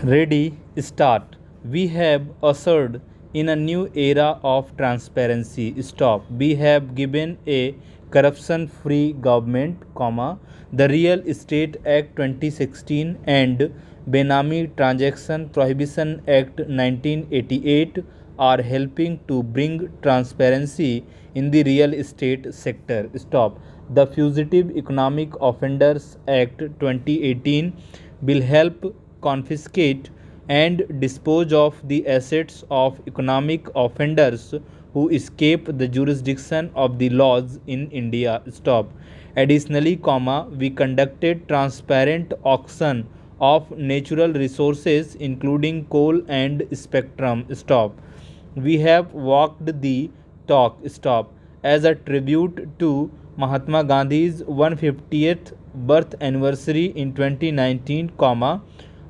Ready, start. We have ushered in a new era of transparency. Stop. We have given a corruption-free government, the Real Estate Act 2016 and Benami Transaction Prohibition Act 1988 are helping to bring transparency in the real estate sector. Stop. The Fugitive Economic Offenders Act 2018 will help confiscate and dispose of the assets of economic offenders who escape the jurisdiction of the laws in India. Stop. Additionally, we conducted transparent auction of natural resources including coal and spectrum. Stop. We have walked the talk. Stop. As a tribute to Mahatma Gandhi's 150th birth anniversary in 2019,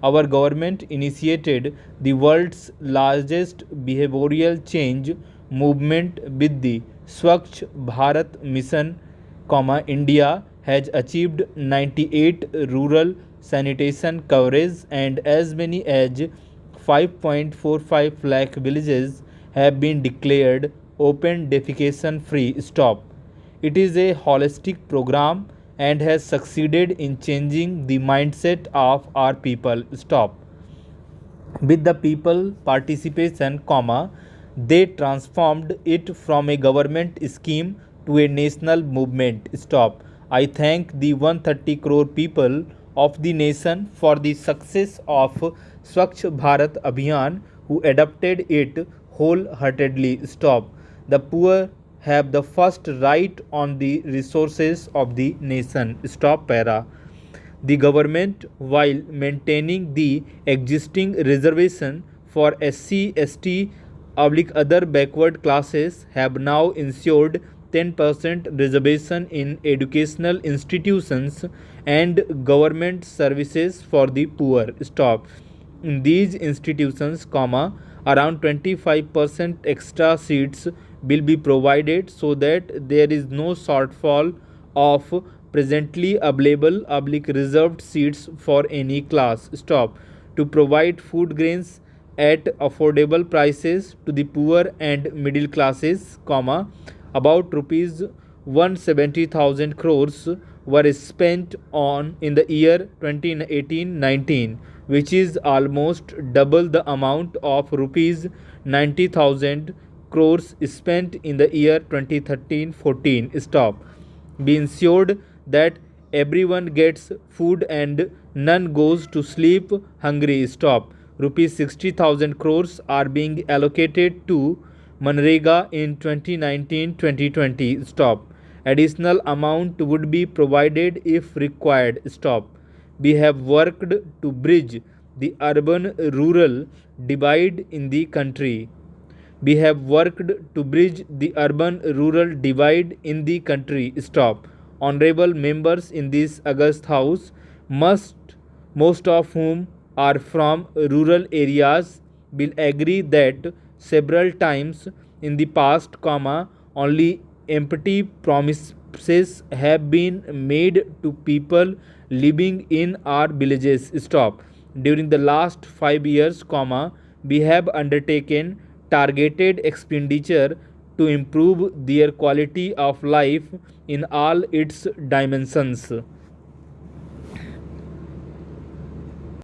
our government initiated the world's largest behavioral change movement with the Swachh Bharat Mission, India has achieved 98 rural sanitation coverage and as many as 5.45 lakh villages have been declared open defecation free. Stop. It is a holistic program and has succeeded in changing the mindset of our people. Stop. With the people participation, they transformed it from a government scheme to a national movement. Stop. I thank the 130 crore people of the nation for the success of Swachh Bharat Abhiyan who adopted it wholeheartedly. Stop. The poor have the first right on the resources of the nation. Stop para. The government, while maintaining the existing reservation for SC, ST, other backward classes, have now ensured 10% reservation in educational institutions and government services for the poor. Stop. In these institutions, around 25% extra seats will be provided so that there is no shortfall of presently available reserved seats for any class. Stop. To provide food grains at affordable prices to the poor and middle classes, about rupees 170,000 crores were spent on in the year 2018-19, which is almost double the amount of rupees 90,000 crores spent in the year 2013-14. Stop. Be ensured that everyone gets food and none goes to sleep hungry. Stop. Rupees 60,000 crores are being allocated to Manrega in 2019-2020. Stop. Additional amount would be provided if required. Stop. We have worked to bridge the urban-rural divide in the country. We have worked to bridge the urban-rural divide in the country. Stop. Honorable members in this august house, most of whom are from rural areas, will agree that several times in the past, only empty promises have been made to people living in our villages. Stop. During the last 5 years, we have undertaken targeted expenditure to improve their quality of life in all its dimensions.